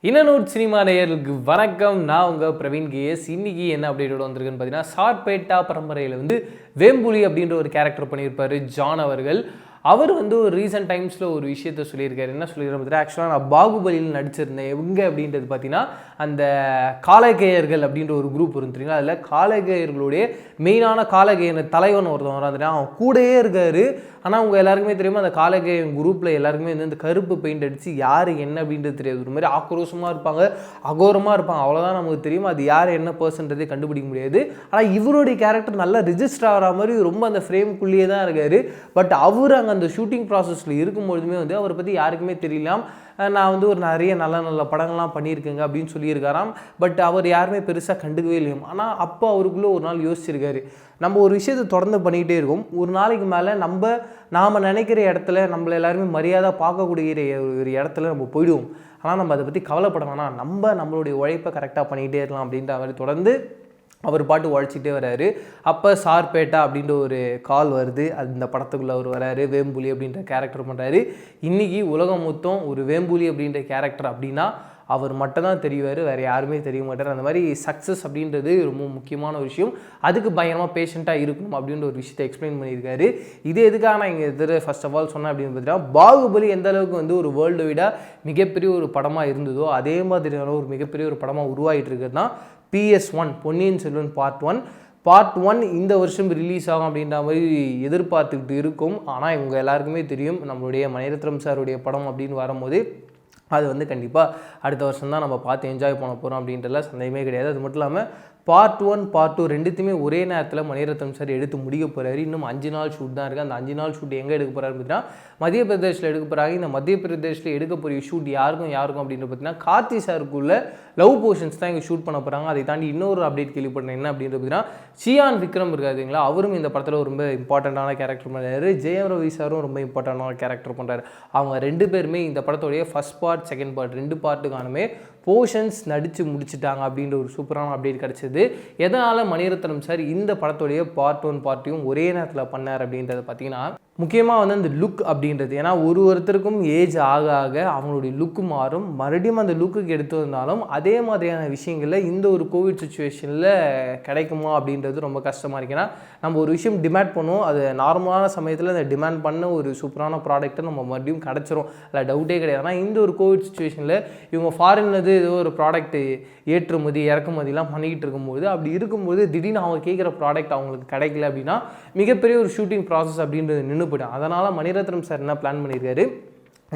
இன்னனூட் cinema நேயர்களுக்கு வணக்கம். நான் உங்கள் பிரவீன் கேஎஸ். இன்னைக்கு என்ன அப்டேட்டோட வந்திருக்குன்னு பார்த்தீங்கன்னா, சார்பேட்டா பரம்பரையில் வேம்புலி அப்படின்ற ஒரு கேரக்டர் பண்ணியிருப்பார் ஜான் அவர்கள். அவர் ஒரு ரீசெண்ட் டைம்ஸில் ஒரு விஷயத்த சொல்லியிருக்காரு. என்ன சொல்லியிருக்காரு பார்த்தீங்கன்னா, ஆக்சுவலாக நான் பாகுபலியில் நடிச்சிருந்தேன். எங்கே அப்படின்றது பார்த்தீங்கன்னா, அந்த காலகேயர்கள் அப்படின்ற ஒரு குரூப் இருந்துறீங்களா, அதில் காலகேயர்களுடைய மெயினான காலகேயன் தலைவன் ஒருத்தவங்க வந்துட்டு அவன் கூடயே இருக்கார். ஆனால் அவங்க எல்லாருக்குமே தெரியுமா, அந்த காலகேயன் குரூப்பில் எல்லாருக்குமே இந்த கருப்பு பெயிண்ட் அடித்து யார் என்ன அப்படின்றது தெரியாது. ஒரு மாதிரி ஆக்ரோஷமாக இருப்பாங்க, அகோரமாக இருப்பாங்க, அவ்வளோதான் நமக்கு தெரியும். அது யார் என்ன பர்சன்றதே கண்டுபிடிக்க முடியாது. ஆனால் இவருடைய கேரக்டர் நல்லா ரிஜிஸ்டர் ஆகிற மாதிரி ரொம்ப அந்த ஃப்ரேம்குள்ளேயே தான் இருக்கார். பட் அவர் அங்கே அந்த ஷூட்டிங் ப்ராசஸில் இருக்கும்பொழுதுமே அவரை பற்றி யாருக்குமே தெரியலாம். நான் ஒரு நிறைய நல்ல நல்ல படங்கள்லாம் பண்ணியிருக்கேங்க அப்படின்னு சொல்லியிருக்காராம். பட் அவர் யாருமே பெருசாக கண்டுக்கவே இல்லையும். ஆனால் அப்போ அவருக்குள்ளே ஒரு நாள் யோசிச்சிருக்காரு, நம்ம ஒரு விஷயத்தை தொடர்ந்து பண்ணிக்கிட்டே இருக்கோம், ஒரு நாளைக்கு மேலே நாம் நினைக்கிற இடத்துல நம்மளை எல்லாருமே மரியாதை பார்க்கக்கூடிய ஒரு இடத்துல நம்ம போயிடுவோம். ஆனால் நம்ம அதை பற்றி கவலைப்பட வேணாம், நம்மளுடைய உழைப்பை கரெக்டாக பண்ணிக்கிட்டே இருக்கலாம் அப்படின்ற மாதிரி தொடர்ந்து அவர் பாட்டு உழைச்சிட்டே வர்றாரு. அப்போ சார்பேட்டா அப்படின்ற ஒரு கால் வருது. அந்த படத்துக்குள்ளே அவர் வராரு, வேம்புலி அப்படின்ற கேரக்டர் பண்ணுறாரு. இன்றைக்கி உலகம் மொத்தம் ஒரு வேம்புலி அப்படின்ற கேரக்டர் அப்படின்னா அவர் மட்டும் தான் தெரிவார், வேறு யாருமே தெரிய மாட்டார். அந்த மாதிரி சக்ஸஸ் அப்படின்றது ரொம்ப முக்கியமான ஒரு விஷயம். அதுக்கு பயங்கரமாக பேஷண்ட்டாக இருக்கணும் அப்படின்ற ஒரு விஷயத்தை எக்ஸ்பிளைன் பண்ணியிருக்காரு. இது எதுக்காக நான் இங்கே ஃபர்ஸ்ட் ஆஃப் ஆல் சொன்னேன் அப்படின்னு பார்த்தீங்கன்னா, பாகுபலி எந்த அளவுக்கு ஒரு வேர்ல்டு வைடாக மிகப்பெரிய ஒரு படமாக இருந்ததோ அதே மாதிரியான ஒரு மிகப்பெரிய ஒரு படமாக உருவாகிட்டு இருக்குதுன்னா PS1 Ponniyin Selvan part one இந்த வருஷம் ரிலீஸ் ஆகும் அப்படின்ற மாதிரி எதிர்பார்த்துக்கிட்டு இருக்கும். ஆனால் இவங்க எல்லாருக்குமே தெரியும், நம்மளுடைய மணிரத்னம் சாருடைய படம் அப்படின்னு வரும்போது அது கண்டிப்பாக அடுத்த வருஷம் தான் நம்ம பார்த்து என்ஜாய் பண்ண போகிறோம் அப்படின்றதுல சந்தேகமே கிடையாது. அது மட்டும் இல்லாமல் பார்ட் 1 பார்ட் 2 ரெண்டுத்தையுமே ஒரே நேரத்தில் மணிரத்னம் சார் எடுத்து முடிக்க போகிறாரு. இன்னும் 5 நாள் ஷூட் தான் இருக்குது. அந்த 5 நாள் ஷூட் எங்கே எடுக்க போகிறாரு அப்படின்னா மத்திய பிரதேஷில் எடுக்க போகிறாங்க. இந்த மத்திய பிரதேஷில் எடுக்க போகிற ஷூட் யாருக்கும் அப்படின்னு பார்த்தீங்கன்னா, கார்த்தி சாருக்குள்ள லவ் போர்ஷன்ஸ் தான் இங்கே ஷூட் பண்ண போகிறாங்க. அதை தாண்டி இன்னொரு அப்டேட் கேள்விப்பட்டேன். என்ன அப்படின்னு பார்த்தீங்கன்னா, சியான் விக்ரம் இருக்காதுங்களா, அவரும் இந்த படத்தில் ரொம்ப இம்பார்ட்டண்ட்டான கேரக்டர் பண்ணுறாரு. ஜெயம் ரவி சாரும் ரொம்ப இம்பார்ட்டண்டான கேரக்டர் பண்ணுறாரு. அவங்க 2 பேருமே இந்த படத்துடைய ஃபர்ஸ்ட் பார்ட் செகண்ட் பார்ட் 2 பார்ட்டுக்கானுமே போர்ஷன்ஸ் நடித்து முடிச்சுட்டாங்க அப்படின்ற ஒரு சூப்பரான அப்டேட் கிடச்சிது. எதனால் மணிரத்னம் சார் இந்த படத்துடைய பார்ட் 1 பார்ட்டையும் ஒரே நேரத்தில் பண்ணார் அப்படின்றத பார்த்தீங்கன்னா, முக்கியமாக அந்த லுக் அப்படின்றது, ஏன்னா ஒருத்தருக்கும் ஏஜ் ஆக ஆக அவங்களுடைய லுக்கு மாறும். மறுபடியும் அந்த லுக்குக்கு எடுத்து வந்தாலும் அதே மாதிரியான விஷயங்களில் இந்த ஒரு கோவிட் சுச்சுவேஷனில் கிடைக்குமா அப்படின்றது ரொம்ப கஷ்டமாக இருக்குது. ஏன்னா நம்ம ஒரு விஷயம் டிமாண்ட் பண்ணுவோம், அது நார்மலான சமயத்தில் அந்த டிமாண்ட் பண்ண ஒரு சூப்பரான ப்ராடக்ட்டை நம்ம மறுபடியும் கிடச்சிரும், அதில் டவுட்டே கிடையாது. ஆனால் இந்த ஒரு கோவிட் சுச்சுவேஷனில் இவங்க ஃபாரின்லேருந்து ஏதோ ஒரு ப்ராடக்ட்டு ஏற்றுமதி இறக்குமதிலாம் பண்ணிக்கிட்டு இருக்கும்போது, அப்படி இருக்கும்போது திடீர்னு அவங்க கேட்குற ப்ராடக்ட் அவங்களுக்கு கிடைக்கல அப்படின்னா மிகப்பெரிய ஒரு ஷூட்டிங் ப்ராசஸ் அப்படின்றது நின்று போய்டும். அதனால் மணிரத்னம் சார் என்ன பிளான் பண்ணியிருக்காரு,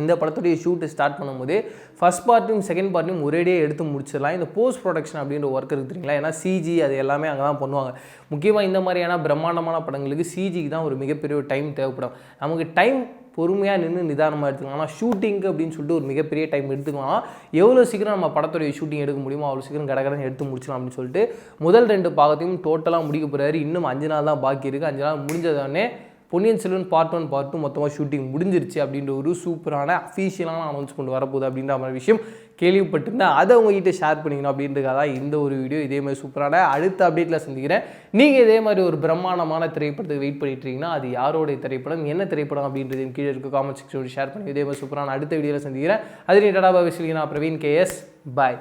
இந்த படத்துடைய ஷூட்டு ஸ்டார்ட் பண்ணும்போது ஃபர்ஸ்ட் பார்ட்டையும் செகண்ட் பார்ட்டையும் ஒரேடியே எடுத்து முடிச்சிடலாம். இந்த போஸ்ட் ப்ரொடக்ஷன் அப்படின்ற ஒர்க் இருக்குது தெரியுங்களா, ஏன்னா சிஜி அது எல்லாமே அங்கே தான் பண்ணுவாங்க. முக்கியமாக இந்த மாதிரியான பிரம்மாண்டமான படங்களுக்கு சிஜிக்கு தான் ஒரு மிகப்பெரிய ஒரு டைம் தேவைப்படும். நமக்கு டைம் பொறுமையாக நின்று நிதானமாக எடுத்துக்கலாம். ஆனால் ஷூட்டிங்கு அப்படின்னு சொல்லிட்டு ஒரு மிகப்பெரிய டைம் எடுத்துக்கலாம். எவ்வளோ சீக்கிரம் நம்ம படத்துடைய ஷூட்டிங் எடுக்க முடியுமோ அவ்வளோ சீக்கிரம் கடகடன்னு எடுத்து முடிச்சிடலாம் அப்படின்னு சொல்லிட்டு முதல் 2 பாகத்தையும் டோட்டலாக முடிக்க போகிறாரு. இன்னும் 5 நாள் தான் பாக்கி இருக்குது. 5 நாள் முடிஞ்சதானே பொன்னியின் செல்வன் பார்ட் 1 பார்ட் 2 மொத்தமாக ஷூட்டிங் முடிஞ்சிருச்சு அப்படின்ற ஒரு சூப்பரான அஃபீஷியலான அனௌன்ஸ் கொண்டு வரப்போகுது அப்படின்ற மாதிரி விஷயம் கேள்விப்பட்டிருந்தேன். அதை உங்ககிட்ட ஷேர் பண்ணிக்கணும் அப்படின்றதுக்காக தான் இந்த ஒரு வீடியோ. இதே மாதிரி சூப்பரான அடுத்த அப்டேட்டில் சந்திக்கிறேன். நீங்கள் இதே மாதிரி ஒரு பிரம்மாண்டமான திரைப்படத்துக்கு வெயிட் பண்ணிட்டு இருக்கீங்கன்னா அது யாரோடைய திரைப்படம், என்ன திரைப்படம் அப்படின்றது கீழே இருக்க காமெண்ட் செக்ஷனோட ஷேர் பண்ணி இதே மாதிரி சூப்பரான அடுத்த வீடியோவில் சந்திக்கிறேன். அது நீ டாடா பாய், நான் பிரவீன் கேஎஸ். பாய்.